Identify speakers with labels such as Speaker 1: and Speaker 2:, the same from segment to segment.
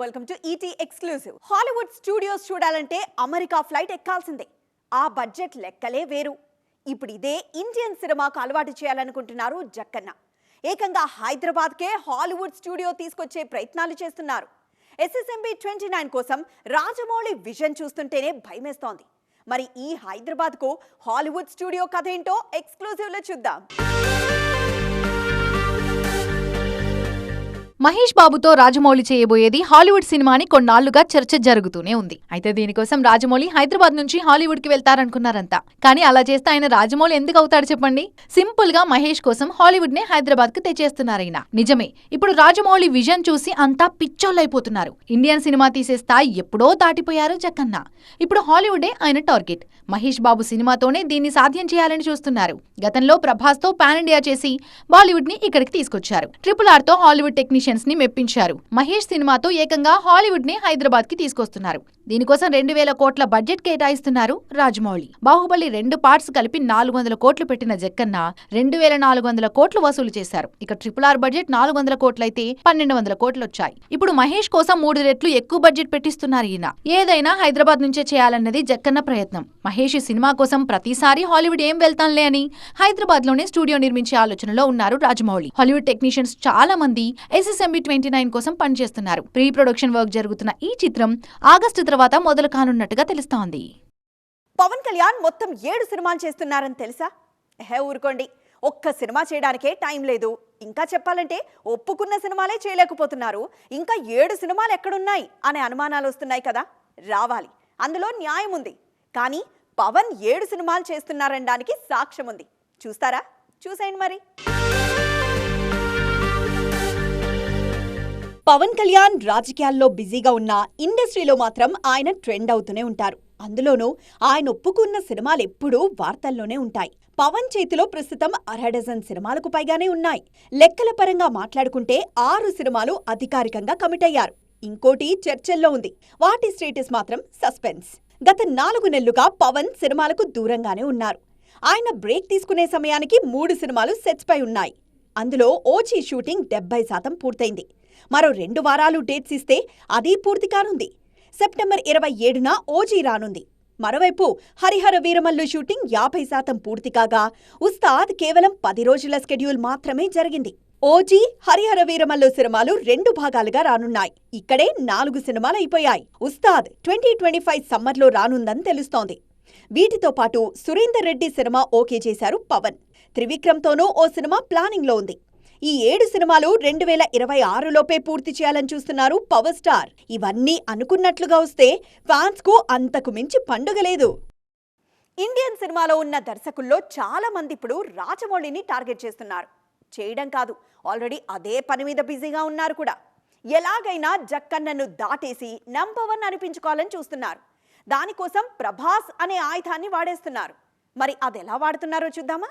Speaker 1: Welcome to ET exclusive. Hollywood studios చూడాలంటే America flight ఎక్కాల్సిందే. ఆ బడ్జెట్ లెక్కలే వేరు. ఇప్పుడు ఇదే ఇండియన్ సినిమాకు అలవాటు చేయాలనుకుంటున్నారు జక్కన్న. ఏకంగా హైదరాబాద్కే హాలీవుడ్ స్టూడియో తీసుకొచ్చే ప్రయత్నాలు చేస్తున్నారు. SSMB 29 కోసం రాజమౌళి విజన్ చూస్తుంటేనే భయమేస్తోంది. మరి ఈ హైదరాబాద్కు హాలీవుడ్ స్టూడియో కథ ఏంటో ఎక్స్క్లూసివ్లో చూద్దాం.
Speaker 2: మహేష్ బాబుతో రాజమౌళి చేయబోయేది హాలీవుడ్ సినిమాని కొన్నాళ్లుగా చర్చ జరుగుతూనే ఉంది. అయితే దీనికోసం రాజమౌళి హైదరాబాద్ నుంచి హాలీవుడ్ కి వెళ్తారనుకున్నారంతా. కానీ అలా చేస్తే ఆయన రాజమౌళి ఎందుకు అవుతాడు చెప్పండి? సింపుల్ గా మహేష్ కోసం హాలీవుడ్ నే హైదరాబాద్ కి తెచ్చేస్తున్నారైనా. నిజమే, ఇప్పుడు రాజమౌళి విజన్ చూసి అంతా పిచ్చోళ్ళైపోతున్నారు. ఇండియన్ సినిమా తీసే స్థాయి ఎప్పుడో దాటిపోయారు జక్కన్న. ఇప్పుడు హాలీవుడే ఆయన టార్గెట్. మహేష్ బాబు సినిమాతోనే దీన్ని సాధ్యం చేయాలని చూస్తున్నారు. గతంలో ప్రభాస్ తో పాన్ ఇండియా చేసి బాలీవుడ్ ని ఇక్కడికి తీసుకొచ్చారు. RRR తో హాలీవుడ్ టెక్నీషియన్స్ ని మెప్పించారు. మహేష్ సినిమాతో ఏకంగా హాలీవుడ్ ని హైదరాబాద్ కి తీసుకొస్తున్నారు. దీనికోసం 2000 కోట్ల బడ్జెట్ కేటాయిస్తున్నారు రాజమౌళి. బాహుబలి 2 పార్ట్స్ కలిపి 400 కోట్లు పెట్టిన జక్కన్న 2400 కోట్లు వసూలు చేశారు. ఇక RRR బడ్జెట్ 400 కోట్లయితే 1200 కోట్లు వచ్చాయి. ఇప్పుడు మహేష్ కోసం 3 రెట్లు ఎక్కువ బడ్జెట్ పెట్టిస్తున్నారు ఈయన. ఏదైనా హైదరాబాద్ నుంచే చేయాలన్నది జక్కన్న ప్రయత్నం. మహేష్ సినిమా కోసం ప్రతిసారి హాలీవుడ్ ఏం వెళ్తాంలే అని హైదరాబాద్ లోనే స్టూడియో నిర్మించే ఆలోచనలో ఉన్నారు రాజమౌళి. హాలీవుడ్ టెక్నీషియన్స్ చాలా మంది SSMB 29 కోసం పనిచేస్తున్నారు. ప్రీ ప్రొడక్షన్ వర్క్ జరుగుతున్న ఈ చిత్రం ఆగస్టు తర్వాత మొదలు కానున్నట్టుగా తెలుస్తోంది.
Speaker 1: పవన్ కళ్యాణ్ మొత్తం 7 సినిమాలు చేస్తున్నారని తెలుసా? ఊరుకోండి, ఒక్క సినిమా చేయడానికే టైం లేదు. ఇంకా చెప్పాలంటే ఒప్పుకున్న సినిమాలే చేయలేకపోతున్నారు. ఇంకా 7 సినిమాలు ఎక్కడున్నాయి అనే అనుమానాలు వస్తున్నాయి కదా. రావాలి, అందులో న్యాయం ఉంది. కానీ పవన్ 7 సినిమాలు చేస్తున్నారనడానికి సాక్ష్యం ఉంది. చూస్తారా? చూసేయండి మరి. పవన్ కళ్యాణ్ రాజకీయాల్లో బిజీగా ఉన్న ఇండస్ట్రీలో మాత్రం ఆయన ట్రెండ్ అవుతూనే ఉంటారు. అందులోనూ ఆయన ఒప్పుకున్న సినిమాలు ఎప్పుడూ వార్తల్లోనే ఉంటాయి. పవన్ చేతిలో ప్రస్తుతం 1/2 డజన్ సినిమాలకు పైగానే ఉన్నాయి. లెక్కల పరంగా మాట్లాడుకుంటే 6 సినిమాలు అధికారికంగా కమిట్ అయ్యారు. ఇంకోటి చర్చల్లో ఉంది. వాటి స్టేటస్ మాత్రం సస్పెన్స్. గత 4 నెలలుగా పవన్ సినిమాలకు దూరంగానే ఉన్నారు. ఆయన బ్రేక్ తీసుకునే సమయానికి 3 సినిమాలు సెట్స్ పై ఉన్నాయి. అందులో ఓజీ షూటింగ్ 70% పూర్తయింది. మరో 2 వారాలు డేట్స్ ఇస్తే అది పూర్తి కానుంది. సెప్టెంబర్ 27న ఓజీ రానుంది. మరోవైపు హరిహర వీరమల్లు షూటింగ్ 50% పూర్తి కాగా ఉస్తాద్ కేవలం 10 రోజుల స్కెడ్యూల్ మాత్రమే జరిగింది. ఓజీ, హరిహర వీరమల్లు సినిమాలు 2 భాగాలుగా రానున్నాయి. ఇక్కడే 4 సినిమాలు అయిపోయాయి. ఉస్తాద్ 2025 సమ్మర్లో రానుందని తెలుస్తోంది. వీటితో పాటు సురేందర్ రెడ్డి సినిమా ఓకే చేశారు పవన్. త్రివిక్రమ్తోనూ ఓ సినిమా ప్లానింగ్లో ఉంది. ఈ 7 సినిమాలు 2026లోపే పూర్తి చేయాలని చూస్తున్నారు పవర్ స్టార్. ఇవన్నీ అనుకున్నట్లుగా వస్తే ఫ్యాన్స్ కు అంతకు మించి పండుగ లేదు. ఇండియన్ సినిమాలో ఉన్న దర్శకుల్లో చాలా మంది ఇప్పుడు రాజమౌళిని టార్గెట్ చేస్తున్నారు. చేయడం కాదు, ఆల్రెడీ అదే పని మీద బిజీగా ఉన్నారు కూడా. ఎలాగైనా జక్కన్నను దాటేసి నంబర్ 1 అనిపించుకోవాలని చూస్తున్నారు. దానికోసం ప్రభాస్ అనే ఆయుధాన్ని వాడేస్తున్నారు. మరి అదెలా వాడుతున్నారో చూద్దామా?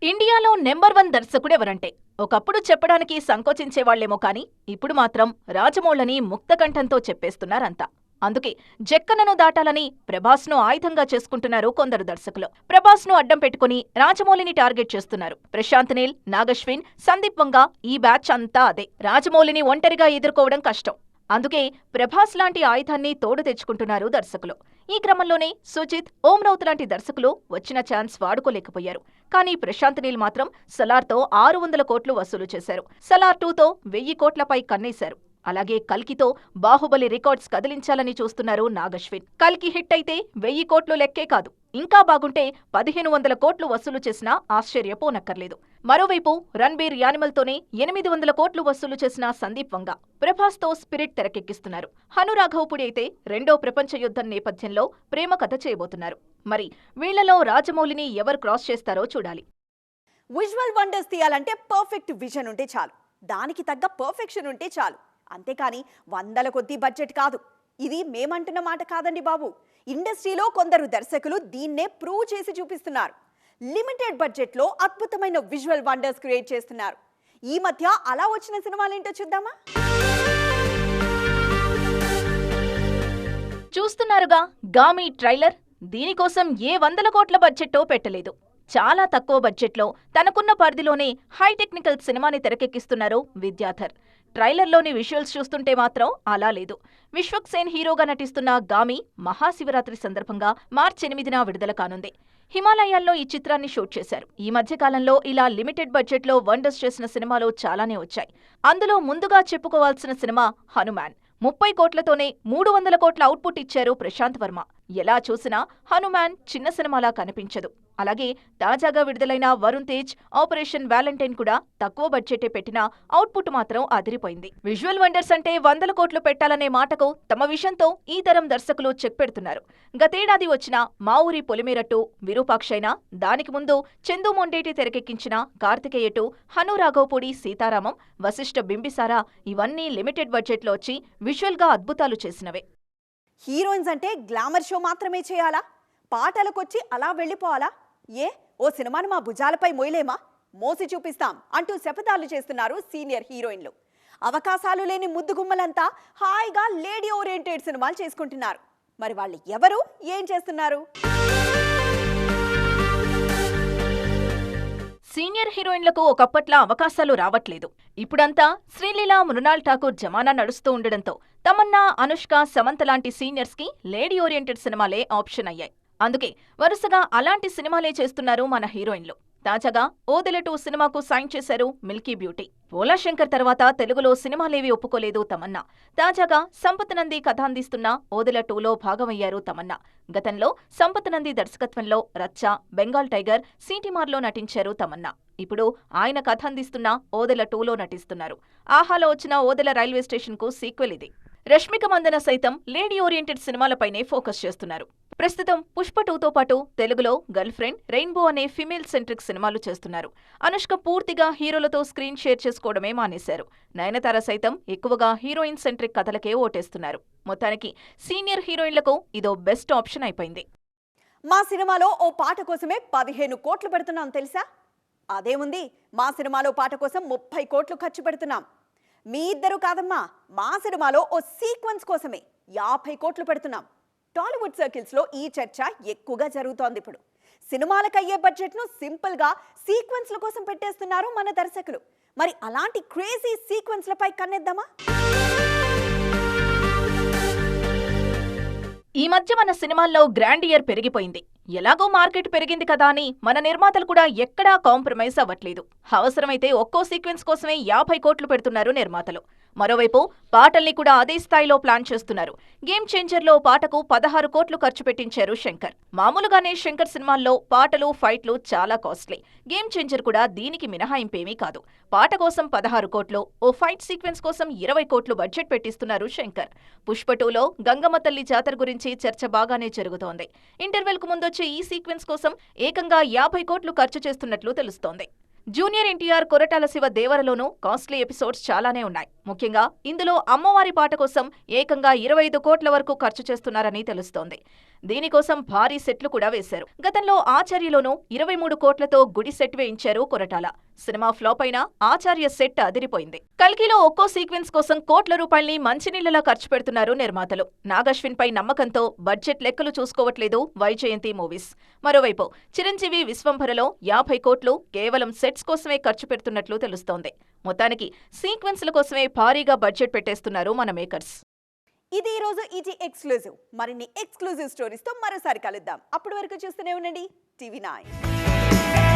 Speaker 2: ఇండియాలో నెంబర్ 1 దర్శకుడు ఎవరంటే ఒకప్పుడు చెప్పడానికి సంకోచించేవాళ్లేమో కానీ ఇప్పుడు మాత్రం రాజమౌళిని ముక్తకంఠంతో చెప్పేస్తున్నారంతా. అందుకే జక్కన్నను దాటాలని ప్రభాస్ను ఆయుధంగా చేసుకుంటున్నారు కొందరు దర్శకులు. ప్రభాస్ను అడ్డం పెట్టుకుని రాజమౌళిని టార్గెట్ చేస్తున్నారు. ప్రశాంత్ నీల్, నాగశ్విన్, సందీప్ వంగ ఈ బ్యాచ్ అంతా అదే. రాజమౌళిని ఒంటరిగా ఎదుర్కోవడం కష్టం. అందుకే ప్రభాస్ లాంటి ఆయుధాన్ని తోడు తెచ్చుకుంటున్నారు దర్శకులు. ఈ క్రమంలోనే సుజిత్, ఓం రౌత్ లాంటి దర్శకులు వచ్చిన ఛాన్స్ వాడుకోలేకపోయారు. కానీ ప్రశాంత్ నీల్ మాత్రం సలార్తో 600 కోట్లు వసూలు చేశారు. సలార్ 2తో 1000 కోట్లపై కన్నేశారు. అలాగే కల్కితో బాహుబలి రికార్డ్స్ కదిలించాలని చూస్తున్నారు నాగశ్విన్. కల్కి హిట్ అయితే 1000 కోట్లు లెక్కే కాదు, ఇంకా బాగుంటే 1500 కోట్లు వసూలు చేసినా ఆశ్చర్యపోనక్కర్లేదు. మరోవైపు రణ్బీర్ యానిమల్తోనే 800 కోట్లు వసూలు చేసిన సందీప్ వంగ ప్రభాస్తో స్పిరిట్ తెరకెక్కిస్తున్నారు. హను రాఘవపుడి అయితే 2వ ప్రపంచ యుద్ధం నేపథ్యంలో ప్రేమ కథ చేయబోతున్నారు. మరి వీళ్లలో రాజమౌళిని ఎవరు క్రాస్ చేస్తారో చూడాలి.
Speaker 1: విజువల్ వండర్స్ తీయాలంటే పర్ఫెక్ట్ విజన్ ఉంటే చాలు, దానికి తగ్గ పర్ఫెక్షన్ ఉంటే చాలు. అంతేకాని 100ల కొద్దీ బడ్జెట్ కాదు. ఇది మేమంటున్న మాట కాదండి బాబు. ఇండస్ట్రీలో కొందరు దర్శకులు దీన్నే ప్రూవ్ చేసి చూపిస్తున్నారు. లిమిటెడ్ బడ్జెట్లో అద్భుతమైన విజువల్ వండర్స్ క్రియేట్ చేస్తున్నారు. ఈ మధ్య అలా వచ్చిన సినిమాలేంటో చూద్దామా?
Speaker 2: చూస్తున్నారుగా గామి ట్రైలర్. దీనికోసం ఏ 100 కోట్ల బడ్జెట్టో పెట్టలేదు.
Speaker 3: చాలా తక్కువ బడ్జెట్లో తనకున్న పరిధిలోనే హై టెక్నికల్ సినిమాని తెరకెక్కిస్తున్నారు విద్యాధర్. ట్రైలర్లోని విజువల్స్ చూస్తుంటే మాత్రం అలా లేదు. విశ్వక్ సేన్ హీరోగా నటిస్తున్న గామి మహాశివరాత్రి సందర్భంగా మార్చి 8న విడుదల కానుంది. హిమాలయాల్లో ఈ చిత్రాన్ని షూట్ చేశారు. ఈ మధ్యకాలంలో ఇలా లిమిటెడ్ బడ్జెట్లో వండర్స్ చేసిన సినిమాలు చాలానే వచ్చాయి. అందులో ముందుగా చెప్పుకోవాల్సిన సినిమా హనుమాన్. 30 కోట్లతోనే 300 కోట్ల అవుట్పుట్ ఇచ్చారు ప్రశాంత్ వర్మ. ఎలా చూసినా హనుమాన్ చిన్న సినిమాలా కనిపించదు. అలాగే తాజాగా విడుదలైన వరుణ్ తేజ్ ఆపరేషన్ వ్యాలంటైన్ కూడా తక్కువ బడ్జెటే పెట్టినా అవుట్పుట్ మాత్రం అదిరిపోయింది. విజువల్ వండర్స్ అంటే 100 కోట్లు పెట్టాలనే మాటకు తమ విషయంతో ఈ తరం దర్శకులు చెక్ పెడుతున్నారు. గతేడాది వచ్చిన మా ఊరి పొలిమేర 2, విరూపాక్షైనా, దానికి ముందు చందు మొండేటి తెరకెక్కించిన కార్తికేయ 2, హను రాఘవపూడి సీతారామం, వశిష్ఠ బింబిసారా ఇవన్నీ లిమిటెడ్ బడ్జెట్లో వచ్చి విజువల్గా అద్భుతాలు చేసినవే.
Speaker 1: హీరోయిన్స్ అంటే గ్లామర్ షో మాత్రమే చేయాలా? పాటలకొచ్చి అలా వెళ్ళిపోవాలా? ఓ సినిమాను మా భుజాలపై మోయలేమా? మోసి చూపిస్తాం అంటూ శపథాలు చేస్తున్నారు సీనియర్ హీరోయిన్లు. అవకాశాలు లేని ముద్దుగుమ్మలంతా హాయిగా లేడీ ఓరియంటెడ్ సినిమాలు చేసుకుంటున్నారు. మరి వాళ్ళు ఎవరు, ఏం చేస్తున్నారు?
Speaker 3: సీనియర్ హీరోయిన్లకు ఒకప్పట్లా అవకాశాలు రావట్లేదు. ఇప్పుడంతా శ్రీలీల, మృణాల్ ఠాకూర్ జమానా నడుస్తూ ఉండడంతో తమన్నా, అనుష్క, సమంత లాంటి సీనియర్స్కి లేడీ ఓరియంటెడ్ సినిమాలే ఆప్షన్ అయ్యాయి. అందుకే వరుసగా అలాంటి సినిమాలే చేస్తున్నారు మన హీరోయిన్లు. తాజాగా ఓదెల 2 సినిమాకు సైన్ చేశారు మిల్కీ బ్యూటీ. పోలాశంకర్ తర్వాత తెలుగులో సినిమాలేవి ఒప్పుకోలేదు తమన్నా. తాజాగా సంపత్ నంది కథ అందిస్తున్న ఓదెల 2లో భాగమయ్యారు తమన్నా. గతంలో సంపత్ నంది దర్శకత్వంలో రచ్చ, బెంగాల్ టైగర్, సిటీమార్లో నటించారు తమన్నా. ఇప్పుడు ఆయన కథ అందిస్తున్న ఓదెల 2లో నటిస్తున్నారు. ఆహాలో వచ్చిన ఓదెల రైల్వే స్టేషన్కు సీక్వెల్ ఇది. రష్మిక మందన సైతం లేడీ ఓరియంటెడ్ సినిమాలపైనే ఫోకస్ చేస్తున్నారు. ప్రస్తుతం పుష్ప 2తో పాటు తెలుగులో గర్ల్ ఫ్రెండ్, రెయిన్బో అనే ఫిమేల్ సెంట్రిక్ సినిమాలు చేస్తున్నారు. అనుష్క పూర్తిగా హీరోలతో స్క్రీన్ షేర్ చేసుకోవడమే మానేశారు. నయనతార సైతం ఎక్కువగా హీరోయిన్ సెంట్రిక్ కథలకే ఓటేస్తున్నారు. మొత్తానికి సీనియర్ హీరోయిన్లకు ఇదో బెస్ట్ ఆప్షన్ అయిపోయింది.
Speaker 1: మా సినిమాలో ఓ పాట కోసమే 15 కోట్లు పెడుతున్నాం తెలుసా? అదేముంది, మా సినిమాలో పాట కోసం 30 కోట్లు ఖర్చు పెడుతున్నాం. మీ ఇద్దరు కాదమ్మా, మా సినిమాలో ఓ సీక్వెన్స్ కోసమే 50 కోట్లు పెడుతున్నాం. టాలీవుడ్ సర్కిల్స్లో ఈ చర్చ ఎక్కువగా జరుగుతోంది. ఇప్పుడు సినిమాలకయ్యే బడ్జెట్ను సింపుల్గా సీక్వెన్స్ల కోసం పెట్టేస్తున్నారు మన దర్శకులు. మరి అలాంటి క్రేజీ సీక్వెన్స్లపై కన్నెద్దామా?
Speaker 3: ఈ మధ్య మన సినిమాల్లో గ్రాండియర్ పెరిగిపోయింది. ఎలాగో మార్కెట్ పెరిగింది కదా అని మన నిర్మాతలు కూడా ఎక్కడా కాంప్రమైజ్ అవ్వట్లేదు. అవసరమైతే ఒక్కో సీక్వెన్స్ కోసమే 50 కోట్లు పెడుతున్నారు నిర్మాతలు. మరోవైపు పాటల్ని కూడా అదే స్థాయిలో ప్లాన్ చేస్తున్నారు. గేమ్ చేంజర్లో పాటకు 16 కోట్లు ఖర్చు పెట్టించారు శంకర్. మామూలుగానే శంకర్ సినిమాల్లో పాటలు, ఫైట్లు చాలా కాస్ట్లీ. గేమ్ చేంజర్ కూడా దీనికి మినహాయింపేమీ కాదు. పాట కోసం 16 కోట్లు, ఓ ఫైట్ సీక్వెన్స్ కోసం 20 కోట్లు బడ్జెట్ పెట్టిస్తున్నారు శంకర్. పుష్ప 2లో గంగమ్మ తల్లి జాతర గురించి చర్చ బాగానే జరుగుతోంది. ఇంటర్వెల్కు ముందొచ్చే ఈ సీక్వెన్స్ కోసం ఏకంగా 50 కోట్లు ఖర్చు చేస్తున్నట్లు తెలుస్తోంది. జూనియర్ ఎన్టీఆర్, కొరటాల శివ దేవరలోనూ కాస్ట్లీ ఎపిసోడ్స్ చాలానే ఉన్నాయి. ముఖ్యంగా ఇందులో అమ్మవారి పాట కోసం ఏకంగా 25 కోట్ల వరకు ఖర్చు చేస్తున్నారని తెలుస్తోంది. దీనికోసం భారీ సెట్లు కూడా వేశారు. గతంలో ఆచార్యలోనూ 23 కోట్లతో గుడి సెట్ వేయించారు కొరటాల. సినిమా ఫ్లాప్ అయినా ఆచార్య సెట్ అదిరిపోయింది. కల్కిలో ఒక్కో సీక్వెన్స్ కోసం కోట్ల రూపాయల్ని మంచినీళ్లలా ఖర్చు పెడుతున్నారు నిర్మాతలు. నాగశ్విన్ పై నమ్మకంతో బడ్జెట్ లెక్కలు చూసుకోవట్లేదు వైజయంతి మూవీస్. మరోవైపు చిరంజీవి విశ్వంభరలో 50 కోట్లు కేవలం సెట్స్ కోసమే ఖర్చు పెడుతున్నట్లు తెలుస్తోంది. మొత్తానికి సీక్వెన్స్ల కోసమే భారీగా బడ్జెట్ పెట్టేస్తున్నారు మన మేకర్స్.
Speaker 1: ఇది ఈరోజు ఈజీ ఎక్స్క్లూజివ్. మరిన్ని ఎక్స్క్లూజివ్ స్టోరీస్తో మరోసారి కలుద్దాం. అప్పటి వరకు చూస్తూనే ఉండండి టీవీ 9.